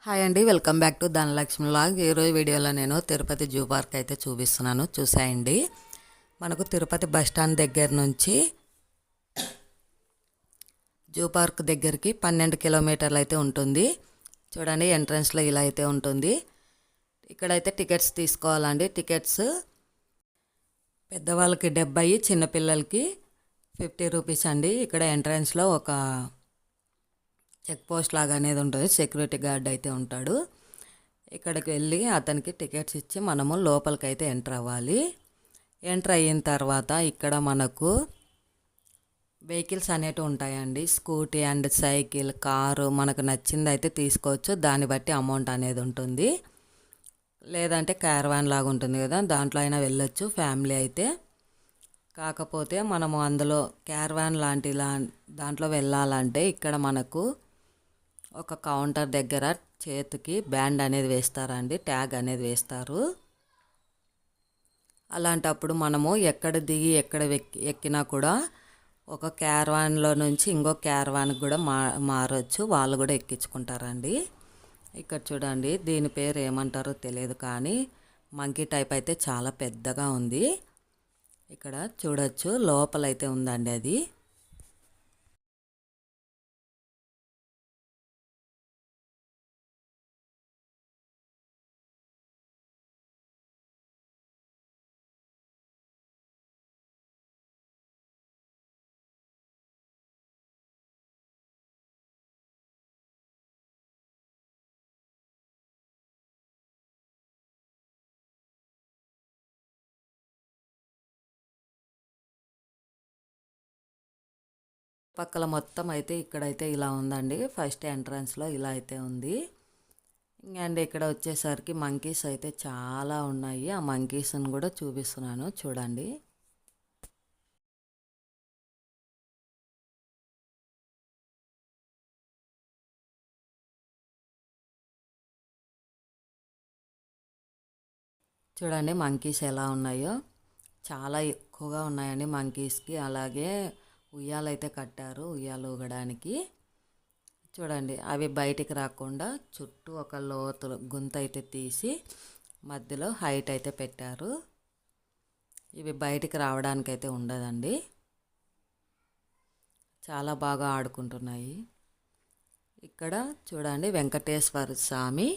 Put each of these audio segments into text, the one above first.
Hi అండి, welcome back to Dhanalakshmi vlog. ఈరోజు వీడియోలో నేను తిరుపతి జూ పార్క్ అయితే చూపిస్తున్నాను, చూసేయండి. మనకు తిరుపతి బస్ స్టాండ్ దగ్గర నుంచి జూ పార్క్ దగ్గరికి 12 కిలోమీటర్లు అయితే ఉంటుంది. చూడండి, ఎంట్రన్స్లో ఇలా అయితే ఉంటుంది. ఇక్కడైతే టికెట్స్ తీసుకోవాలండి. టికెట్స్ పెద్దవాళ్ళకి 70, చిన్నపిల్లలకి 50 రూపీస్ అండి. ఇక్కడ ఎంట్రన్స్లో ఒక చెక్ పోస్ట్ లాగా అనేది ఉంటుంది, సెక్యూరిటీ గార్డ్ అయితే ఉంటాడు. ఇక్కడికి వెళ్ళి అతనికి టికెట్స్ ఇచ్చి మనము లోపలికి అయితే ఎంటర్ అవ్వాలి. ఎంటర్ అయిన తర్వాత ఇక్కడ మనకు వెహికల్స్ అనేటివి ఉంటాయండి. స్కూటీ అండ్ సైకిల్, కారు, మనకు నచ్చింది అయితే తీసుకోవచ్చు. దాన్ని బట్టి అమౌంట్ అనేది ఉంటుంది. లేదంటే క్యారవాన్ లాగా ఉంటుంది కదా, దాంట్లో అయినా వెళ్ళొచ్చు ఫ్యామిలీ అయితే. కాకపోతే మనము అందులో క్యారవాన్ లాంటి దాంట్లో వెళ్ళాలంటే ఇక్కడ మనకు ఒక కౌంటర్ దగ్గర చేతికి బ్యాండ్ అనేది వేస్తారండి, ట్యాగ్ అనేది వేస్తారు. అలాంటప్పుడు మనము ఎక్కడ దిగి ఎక్కడ ఎక్కినా కూడా ఒక క్యారవాన్లో నుంచి ఇంకో క్యారవాన్కి కూడా మారొచ్చు, వాళ్ళు కూడా ఎక్కించుకుంటారండి. ఇక్కడ చూడండి, దీని పేరు ఏమంటారో తెలియదు కానీ మంకీ టైప్ అయితే చాలా పెద్దగా ఉంది. ఇక్కడ చూడొచ్చు, లోపలైతే ఉందండి అది. పక్కల మొత్తం అయితే ఇక్కడైతే ఇలా ఉందండి. ఫస్ట్ ఎంట్రన్స్లో ఇలా అయితే ఉంది. అండ్ ఇక్కడ వచ్చేసరికి మంకీస్ అయితే చాలా ఉన్నాయి. ఆ మంకీస్ని కూడా చూపిస్తున్నాను, చూడండి. చూడండి మంకీస్ ఎలా ఉన్నాయో, చాలా ఎక్కువగా ఉన్నాయండి మంకీస్కి. అలాగే ఉయ్యాలైతే కట్టారు, ఉయ్యాలు ఊగడానికి. చూడండి, అవి బయటికి రాకుండా చుట్టూ ఒక లోతు గుంత అయితే తీసి మధ్యలో హైట్ అయితే పెట్టారు. ఇవి బయటికి రావడానికైతే ఉండదండి. చాలా బాగా ఆడుకుంటున్నాయి. ఇక్కడ చూడండి, వెంకటేశ్వర స్వామి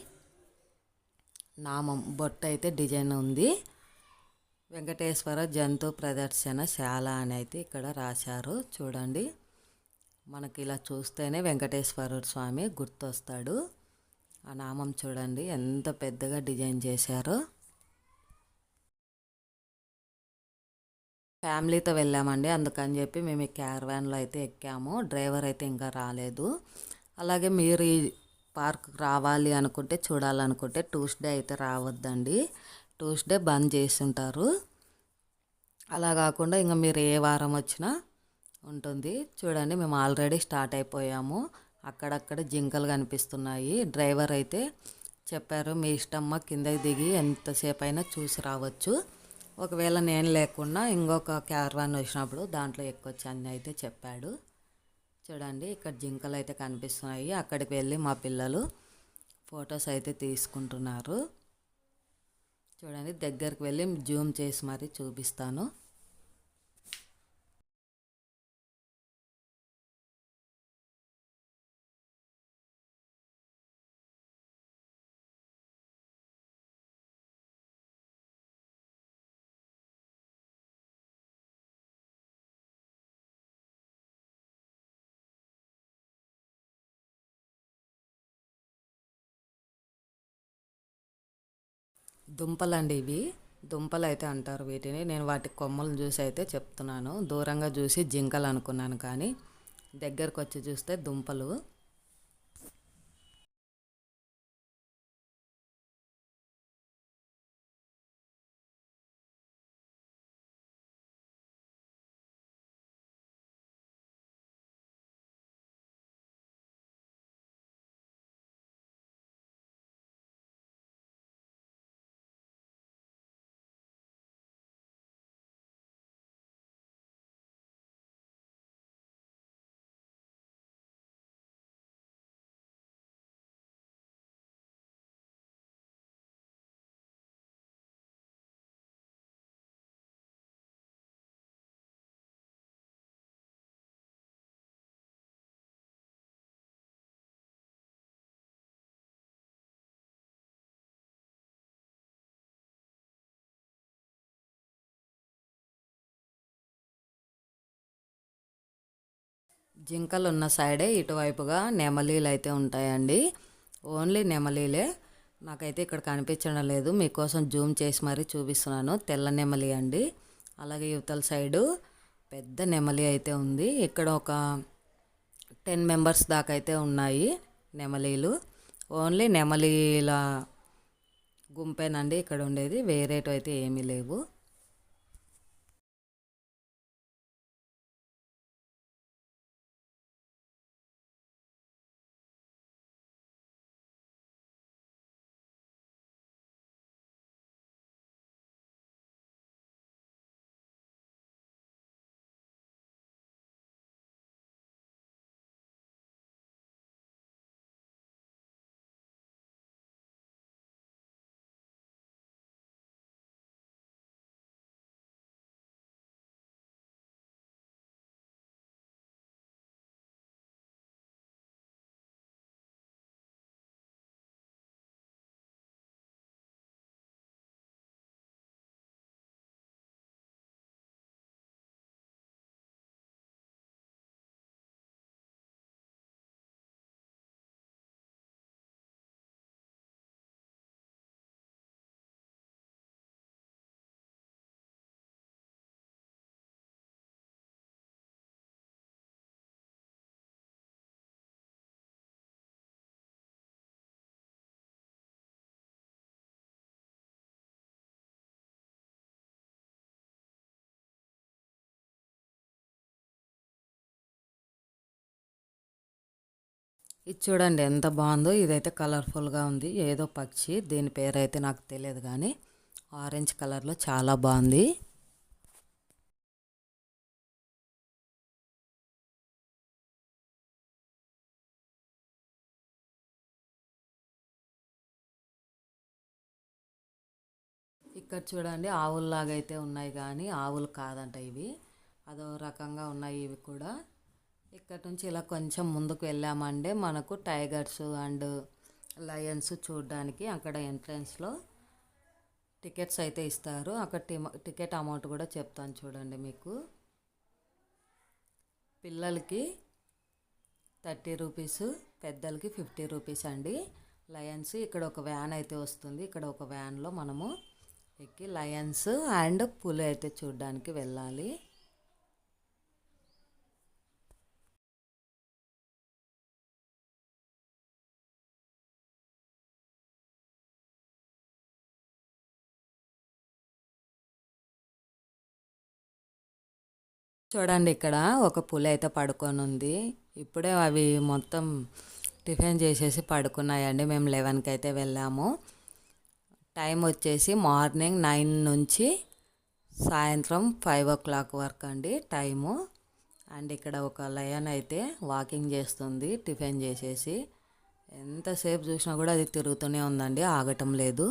నామం బొట్టు అయితే డిజైన్ ఉంది. వెంకటేశ్వర జంతు ప్రదర్శనశాల అని అయితే ఇక్కడ రాశారు. చూడండి, మనకి ఇలా చూస్తేనే వెంకటేశ్వర స్వామి గుర్తొస్తాడు. ఆ నామం చూడండి ఎంత పెద్దగా డిజైన్ చేశారో. ఫ్యామిలీతో వెళ్ళామండి, అందుకని చెప్పి మేము ఈ క్యారవాన్లో అయితే ఎక్కాము. డ్రైవర్ అయితే ఇంకా రాలేదు. అలాగే మీరు ఈ పార్క్ రావాలి అనుకుంటే, చూడాలనుకుంటే ట్యూస్డే అయితే రావద్దండి. ట్యూస్డే బంద్ చేసి ఉంటారు. అలా కాకుండా ఇంకా మీరు ఏ వారం వచ్చినా ఉంటుంది. చూడండి, మేము ఆల్రెడీ స్టార్ట్ అయిపోయాము. అక్కడక్కడ జింకలు కనిపిస్తున్నాయి. డ్రైవర్ అయితే చెప్పారు, మీ ఇష్టమ్మ, కిందకి దిగి ఎంతసేపు అయినా చూసి రావచ్చు. ఒకవేళ నేను లేకుండా ఇంకొక క్యారవాన్ వచ్చినప్పుడు దాంట్లో ఎక్కొచ్చు అని అయితే చెప్పాడు. చూడండి, ఇక్కడ జింకలు అయితే కనిపిస్తున్నాయి. అక్కడికి వెళ్ళి మా పిల్లలు ఫొటోస్ అయితే తీసుకుంటున్నారు. చూడండి, దగ్గరికి వెళ్ళి జూమ్ చేసి మరీ చూపిస్తాను. దుంపలండి ఇవి, దుంపలు అయితే అంటారు వీటిని. నేను వాటి కొమ్మలు చూసి అయితే చెప్తున్నాను. దూరంగా చూసి జింకలు అనుకున్నాను కానీ దగ్గరకు వచ్చి చూస్తే దుంపలు. జింకలు ఉన్న సైడే ఇటువైపుగా నెమలీలు అయితే ఉంటాయండి. ఓన్లీ నెమలీలే. నాకైతే ఇక్కడ కనిపించడం లేదు, మీకోసం జూమ్ చేసి మరీ చూపిస్తున్నాను. తెల్ల నెమలి అండి. అలాగే యువతల సైడు పెద్ద నెమలి అయితే ఉంది. ఇక్కడ ఒక 10 మెంబర్స్ దాకా అయితే ఉన్నాయి నెమలీలు. ఓన్లీ నెమలీల గుంపేనండి ఇక్కడ ఉండేది, వేరేటు అయితే ఏమీ లేవు. ఇది చూడండి ఎంత బాగుందో. ఇదైతే కలర్ఫుల్గా ఉంది, ఏదో పక్షి, దీని పేరైతే నాకు తెలియదు కానీ ఆరెంజ్ కలర్లో చాలా బాగుంది. ఇక్కడ చూడండి ఆవుల్లాగా అయితే ఉన్నాయి కానీ ఆవులు కాదంట ఇవి, అదో రకంగా ఉన్నాయి ఇవి కూడా. ఇక్కడ నుంచి ఇలా కొంచెం ముందుకు వెళ్ళామంటే మనకు టైగర్స్ అండ్ లయన్స్ చూడడానికి అక్కడ ఎంట్రన్స్లో టికెట్స్ అయితే ఇస్తారు. అక్కడ టికెట్ అమౌంట్ కూడా చెప్తాను చూడండి మీకు. పిల్లలకి 30 రూపీస్, పెద్దలకి 50 రూపీస్ అండి. లయన్స్ ఇక్కడ ఒక వ్యాన్ అయితే వస్తుంది, ఇక్కడ ఒక వ్యాన్లో మనము ఎక్కి లయన్స్ అండ్ పులి అయితే చూడడానికి వెళ్ళాలి. చూడండి ఇక్కడ ఒక పులి అయితే పడుకొని ఉంది. ఇప్పుడే అవి మొత్తం టిఫిన్ చేసేసి పడుకున్నాయండి. మేము 11కి అయితే వెళ్ళాము. టైం వచ్చేసి మార్నింగ్ 9 నుంచి సాయంత్రం 5 o'clock వరకు అండి టైము. అండ్ ఇక్కడ ఒక లయన్ అయితే వాకింగ్ చేస్తుంది టిఫిన్ చేసేసి. ఎంతసేపు చూసినా కూడా అది తిరుగుతూనే ఉందండి, ఆగటం లేదు.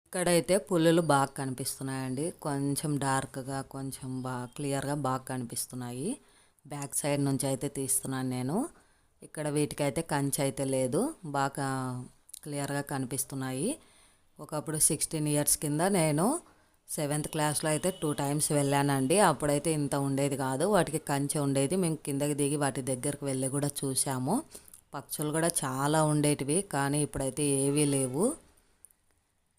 ఇక్కడైతే పులులు బాగా కనిపిస్తున్నాయండి, కొంచెం డార్క్గా, కొంచెం బాగా క్లియర్గా బాగా కనిపిస్తున్నాయి. బ్యాక్ సైడ్ నుంచి అయితే తీస్తున్నాను నేను. ఇక్కడ వీటికైతే కంచె అయితే లేదు, బాగా క్లియర్గా కనిపిస్తున్నాయి. ఒకప్పుడు 16 ఇయర్స్ కింద నేను 7th క్లాస్లో అయితే 2 టైమ్స్ వెళ్ళానండి. అప్పుడైతే ఇంత ఉండేది కాదు, వాటికి కంచె ఉండేది. మేము కిందకి దిగి వాటి దగ్గరికి వెళ్ళి కూడా చూసాము. పక్షులు కూడా చాలా ఉండేటివి, కానీ ఇప్పుడైతే ఏవీ లేవు.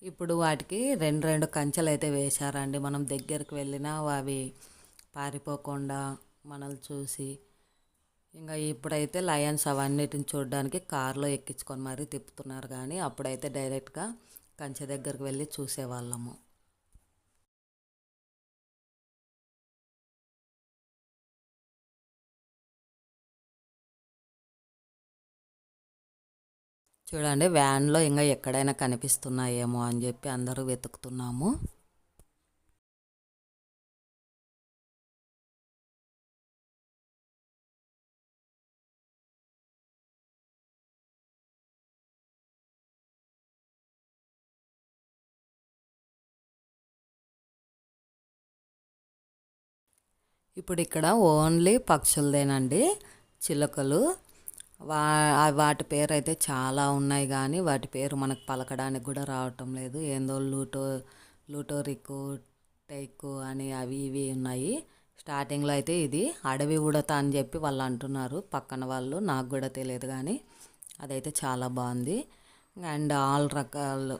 ఇప్పుడు వాటికి రెండు రెండు కంచెలు అయితే వేశారండి. మనం దగ్గరికి వెళ్ళినా అవి పారిపోకుండా మనల్ని చూసి. ఇంకా ఇప్పుడైతే లయన్స్ అవన్నిటిని చూడడానికి కార్లో ఎక్కించుకొని మరీ తిప్పుతున్నారు, కానీ అప్పుడైతే డైరెక్ట్గా కంచె దగ్గరికి వెళ్ళి చూసేవాళ్ళము. చూడండి, వ్యాన్లో ఇంకా ఎక్కడైనా కనిపిస్తున్నాయేమో అని చెప్పి అందరూ వెతుకుతున్నాము. ఇప్పుడు ఇక్కడ ఓన్లీ పక్షులదేనండి, చిలుకలు. వాటి పేరు అయితే చాలా ఉన్నాయి, కానీ వాటి పేరు మనకు పలకడానికి కూడా రావటం లేదు. ఏందో లూటోరికు, టైకు అని అవి ఇవి ఉన్నాయి. స్టార్టింగ్లో అయితే ఇది అడవి ఉడత అని చెప్పి వాళ్ళు అంటున్నారు పక్కన వాళ్ళు, నాకు కూడా తెలియదు, కానీ అదైతే చాలా బాగుంది. అండ్ ఆల్ రకాల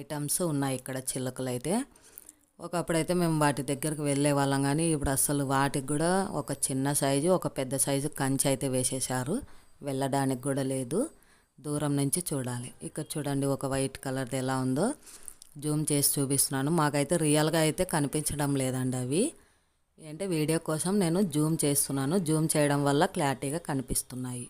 ఐటమ్స్ ఉన్నాయి ఇక్కడ చిలుకలు అయితే. ఒకప్పుడైతే మేము వాటి దగ్గరికి వెళ్ళే వాళ్ళం, కానీ ఇప్పుడు అసలు వాటికి కూడా ఒక చిన్న సైజు, ఒక పెద్ద సైజు కంచె అయితే వేసేసారు. వెళ్ళడానికి కూడా లేదు, దూరం నుంచి చూడాలి. ఇక్కడ చూడండి, ఒక వైట్ కలర్ది ఎలా ఉందో జూమ్ చేసి చూపిస్తున్నాను. మాకైతే రియల్గా అయితే కనిపించడం లేదండి అవి. అంటే వీడియో కోసం నేను జూమ్ చేస్తున్నాను, జూమ్ చేయడం వల్ల క్లారిటీగా కనిపిస్తున్నాయి.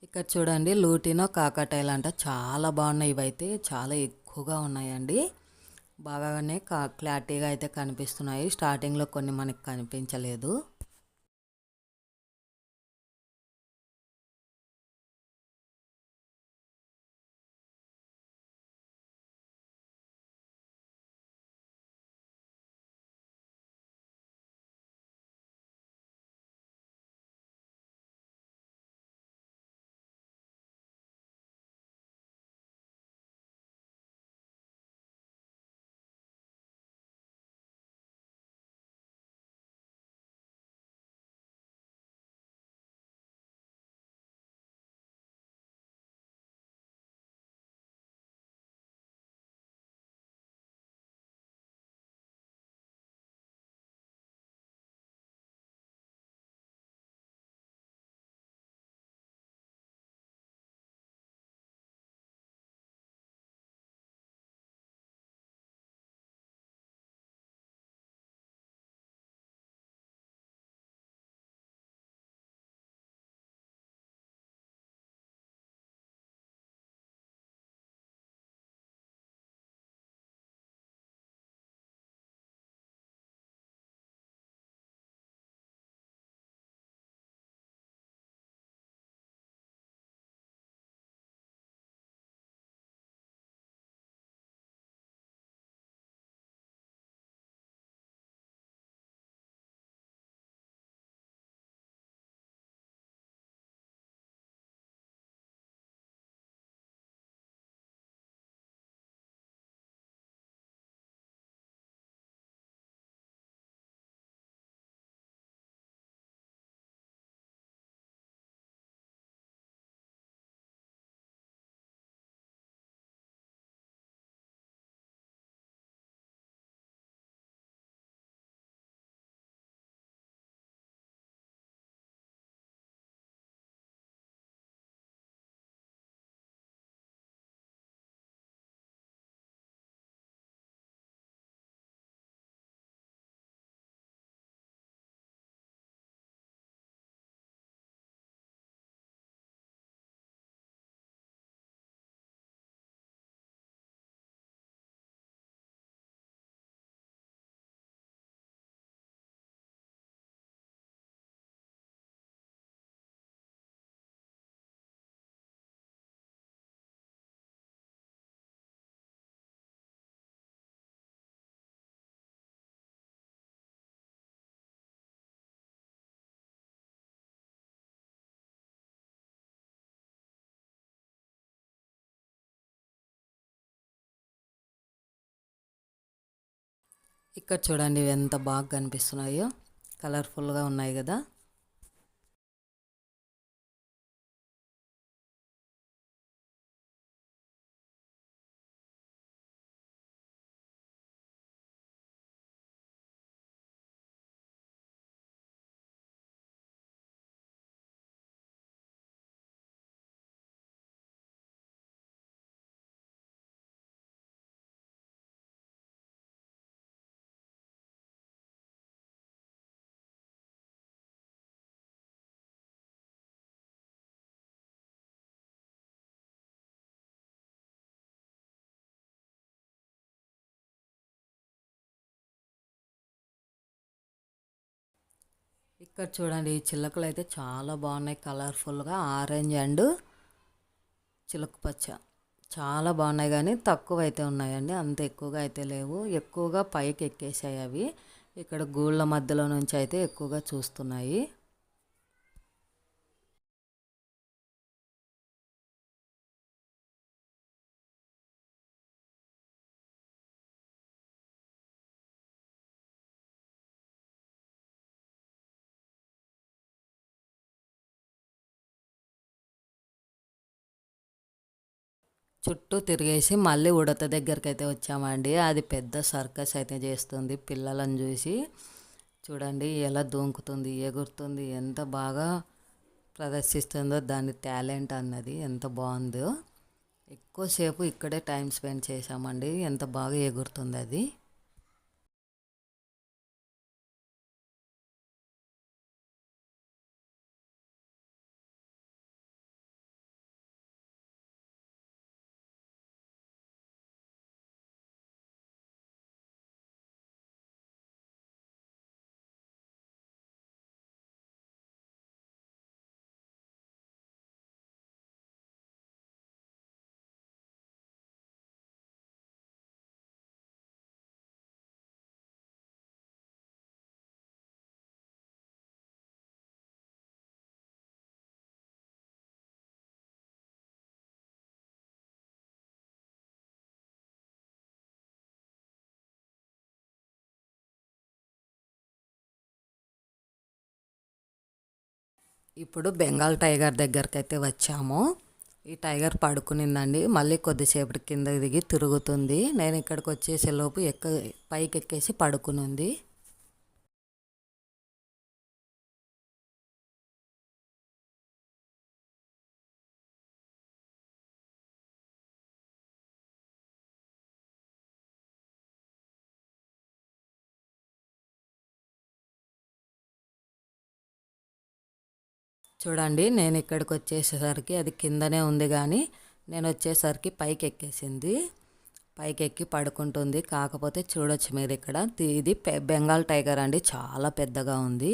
ఇక్కడ చూడండి, లూటినో కాకటాయిలు అంట, చాలా బాగున్నాయి. ఇవైతే చాలా ఎక్కువగా ఉన్నాయండి, బాగానే క్లారిటీగా అయితే కనిపిస్తున్నాయి. స్టార్టింగ్లో కొన్ని మనకి కనిపించలేదు. ఇక్కడ చూడండి ఇవి ఎంత బాగా కనిపిస్తున్నాయో, కలర్ఫుల్గా ఉన్నాయి కదా. ఇక్కడ చూడండి ఈ చిలకలు అయితే చాలా బాగున్నాయి, కలర్ఫుల్గా ఆరెంజ్ అండ్ చిలక పచ్చ. చాలా బాగున్నాయి కానీ తక్కువ అయితే ఉన్నాయండి, అంత ఎక్కువగా అయితే లేవు. ఎక్కువగా పైకి ఎక్కేసాయి అవి. ఇక్కడ గూళ్ళ మధ్యలో నుంచి అయితే ఎక్కువగా చూస్తున్నాయి. చుట్టూ తిరిగేసి మళ్ళీ ఉడత దగ్గరికి అయితే వచ్చామండి. అది పెద్ద సర్కస్ అయితే చేస్తుంది పిల్లలను చూసి. చూడండి ఎలా దూకుతుంది, ఎగురుతుంది, ఎంత బాగా ప్రదర్శిస్తుందో దాని టాలెంట్ అన్నది, ఎంత బాగుందో. ఎక్కువసేపు ఇక్కడే టైం స్పెండ్ చేసామండి, ఎంత బాగా ఎగురుతుంది అది. ఇప్పుడు బెంగాల్ టైగర్ దగ్గరికి అయితే వచ్చాము. ఈ టైగర్ పడుకునిందండి, మళ్ళీ కొద్దిసేపటి కింద దిగి తిరుగుతుంది. నేను ఇక్కడికి వచ్చేసేలోపు పైకి ఎక్కేసి పడుకునింది. చూడండి నేను ఇక్కడికి వచ్చేసేసరికి అది కిందనే ఉంది కానీ నేను వచ్చేసరికి పైకి ఎక్కేసింది. పైకి ఎక్కి పడుకుంటుంది. కాకపోతే చూడొచ్చు మీరు ఇక్కడ, ఇది బెంగాల్ టైగర్ అండి, చాలా పెద్దగా ఉంది.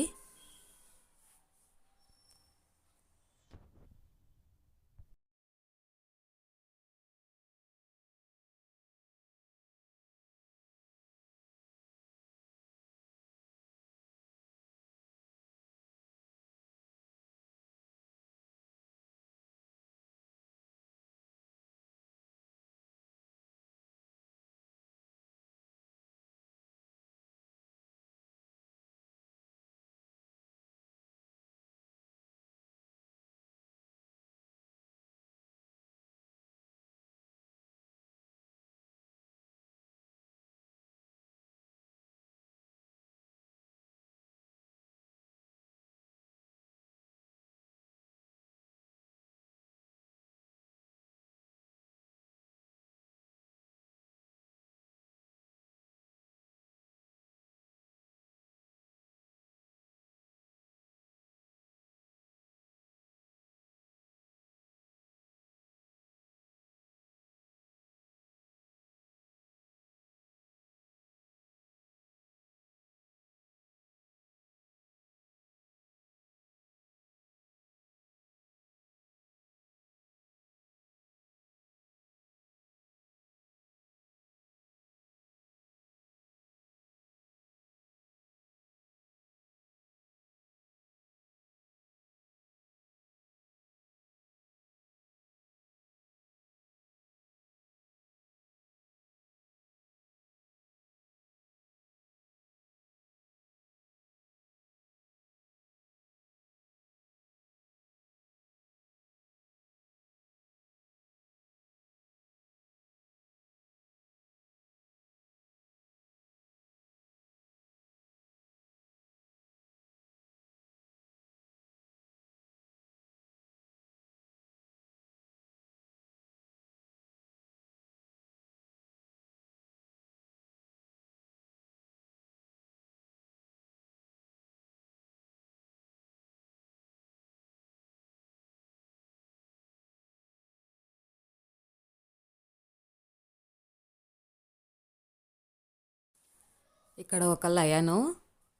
ఇక్కడ ఒక లయను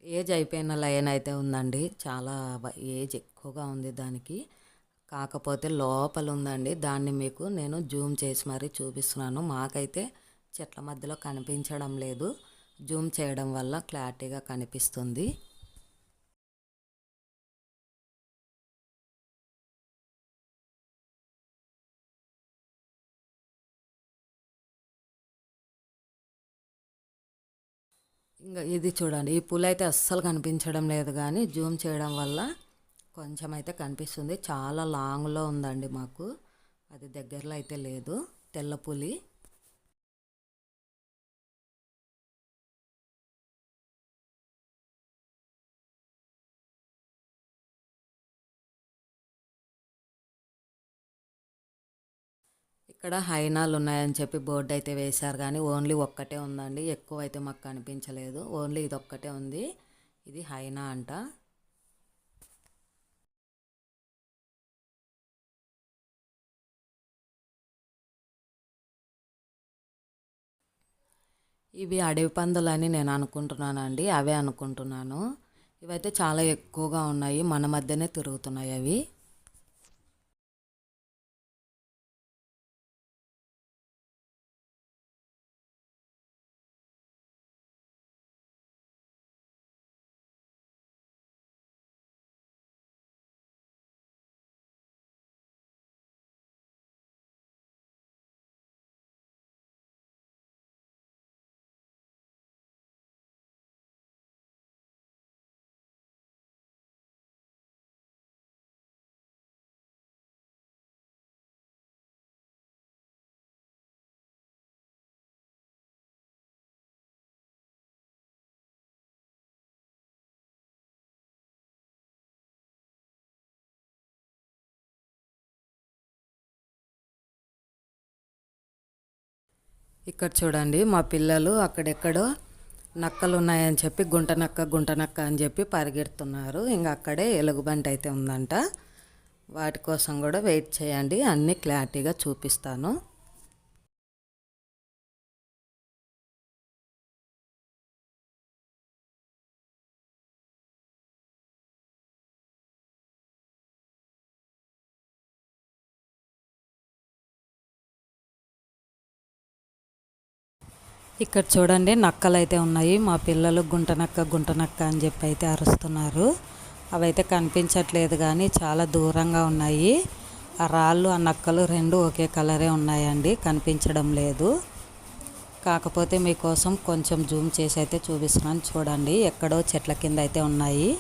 ఏజ్ అయిపోయిన లయన్ అయితే ఉందండి. చాలా ఏజ్ ఎక్కువగా ఉంది దానికి. కాకపోతే లోపల ఉందండి. దాన్ని మీకు నేను జూమ్ చేసి మరీ చూపిస్తున్నాను. మాకైతే చెట్ల మధ్యలో కనిపించడం లేదు. జూమ్ చేయడం వల్ల క్లారిటీగా కనిపిస్తుంది. ఇంకా ఇది చూడండి, ఈ పూలు అయితే అస్సలు కనిపించడం లేదు, కానీ జూమ్ చేయడం వల్ల కొంచెం అయితే కనిపిస్తుంది. చాలా లాంగ్లో ఉందండి మాకు, అది దగ్గరలో అయితే లేదు. తెల్ల పులి. ఇక్కడ హైనాలు ఉన్నాయని చెప్పి బోర్డు అయితే వేశారు, కానీ ఓన్లీ ఒక్కటే ఉందండి. ఎక్కువ అయితే మాకు కనిపించలేదు. ఓన్లీ ఇది ఒక్కటే ఉంది. ఇది హైనా అంట. ఇవి అడవి పందులని నేను అనుకుంటున్నానండి. అవే అనుకుంటున్నాను. ఇవైతే చాలా ఎక్కువగా ఉన్నాయి. మన మధ్యనే తిరుగుతున్నాయి అవి. ఇక్కడ చూడండి, మా పిల్లలు అక్కడెక్కడో నక్కలు ఉన్నాయని చెప్పి గుంట నక్క అని చెప్పి పరిగెడుతున్నారు. ఇంకా అక్కడే ఎలుగుబంటి అయితే ఉందంట. వాటి కోసం కూడా వెయిట్ చేయండి, అన్నీ క్లారిటీగా చూపిస్తాను. ఇక్కడ చూడండి, నక్కలు అయితే ఉన్నాయి. మా పిల్లలు గుంట నక్క అని చెప్పి అయితే అరుస్తున్నారు. అవైతే కనిపించట్లేదు, కానీ చాలా దూరంగా ఉన్నాయి. ఆ రాళ్ళు, ఆ నక్కలు రెండు ఒకే కలరే ఉన్నాయండి, కనిపించడం లేదు. కాకపోతే మీకోసం కొంచెం జూమ్ చేసి అయితే చూపిస్తున్నాను. చూడండి, ఎక్కడో చెట్ల కింద అయితే ఉన్నాయి.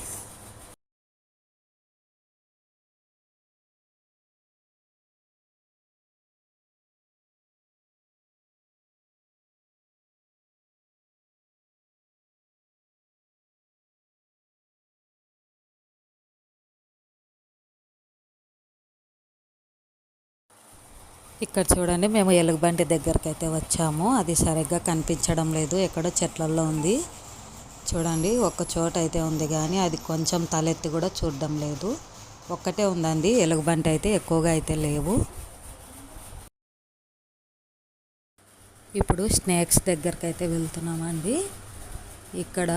ఇక్కడ చూడండి, మేము ఎలుగుబంటి దగ్గరికి అయితే వచ్చాము. అది సరిగ్గా కనిపించడం లేదు, ఎక్కడో చెట్లలో ఉంది. చూడండి, ఒక చోట అయితే ఉంది, కానీ అది కొంచెం తలెత్తి కూడా చూడడం లేదు. ఒక్కటే ఉందండి, ఎలుగుబంటి అయితే ఎక్కువగా అయితే లేవు. ఇప్పుడు స్నేక్స్ దగ్గరికి అయితే వెళ్తున్నామండి. ఇక్కడ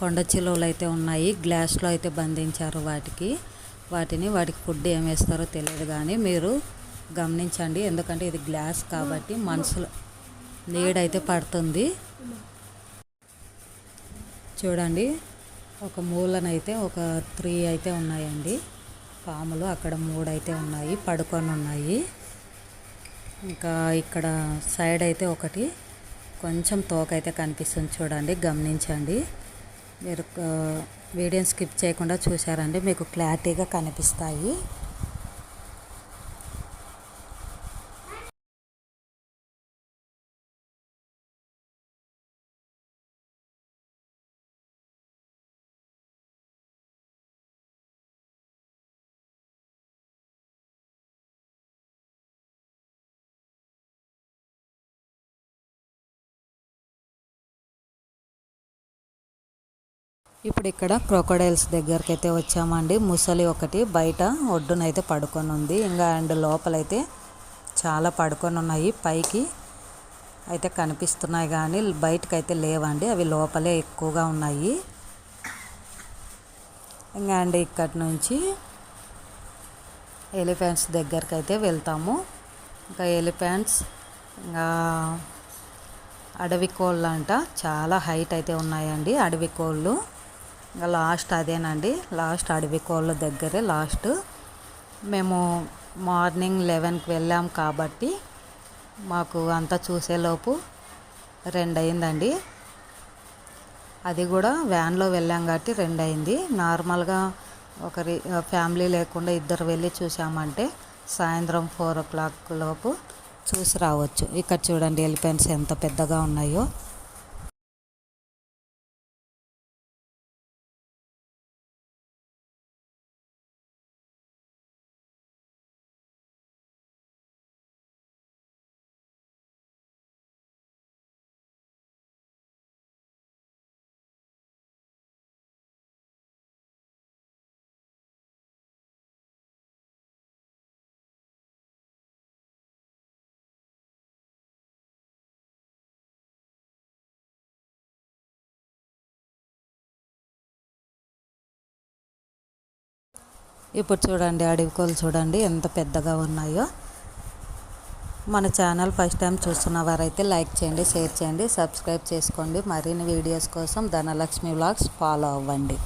కొండ చిలువలు అయితే ఉన్నాయి. గ్లాస్లో అయితే బంధించారు వాటికి ఫుడ్ ఏం వేస్తారో తెలియదు, కానీ మీరు గమనించండి. ఎందుకంటే ఇది గ్లాస్ కాబట్టి మనసులో నీడైతే పడుతుంది. చూడండి, ఒక మూలనైతే ఒక 3 అయితే ఉన్నాయండి పాములు. అక్కడ 3 అయితే ఉన్నాయి, పడుకొని ఉన్నాయి. ఇంకా ఇక్కడ సైడ్ అయితే ఒకటి కొంచెం తోక అయితే కనిపిస్తుంది. చూడండి, గమనించండి. మీరు వీడియోని స్కిప్ చేయకుండా చూసారండి, మీకు క్లారిటీగా కనిపిస్తాయి. ఇప్పుడు ఇక్కడ క్రొకోడైల్స్ దగ్గరికి అయితే వచ్చామండి. ముసలి ఒకటి బయట ఒడ్డునైతే పడుకొని ఉంది. ఇంకా అండ్ లోపలైతే చాలా పడుకొని ఉన్నాయి. పైకి అయితే కనిపిస్తున్నాయి కానీ బయటకైతే లేవండి, అవి లోపలే ఎక్కువగా ఉన్నాయి. ఇంకా అండి ఇక్కడి నుంచి ఎలిఫెంట్స్ దగ్గరికి అయితే వెళ్తాము. ఇంకా ఎలిఫెంట్స్ ఇంకా అడవి కోళ్ళు అంట, చాలా హైట్ అయితే ఉన్నాయండి అడవి కోళ్ళు. ఇంకా లాస్ట్ అదేనండి, లాస్ట్ అడవి కోళ్ళ దగ్గరే లాస్ట్. మేము మార్నింగ్ 11కి వెళ్ళాం కాబట్టి మాకు అంతా చూసేలోపు 2 అయిందండి. అది కూడా వ్యాన్లో వెళ్ళాం కాబట్టి 2 అయింది. నార్మల్గా ఫ్యామిలీ లేకుండా ఇద్దరు వెళ్ళి చూసామంటే సాయంత్రం 4 o'clock లోపు చూసి రావచ్చు. ఇక్కడ చూడండి ఎలిఫెంట్స్ ఎంత పెద్దగా ఉన్నాయో. ఇప్పుడు చూడండి అడవి కోళ్ళు చూడండి ఎంత పెద్దగా ఉన్నాయో. మన ఛానల్ ఫస్ట్ టైం చూస్తున్న వారైతే లైక్ చేయండి, షేర్ చేయండి, సబ్స్క్రైబ్ చేసుకోండి. మరిన్ని వీడియోస్ కోసం ధనలక్ష్మి వ్లాగ్స్ ఫాలో అవ్వండి.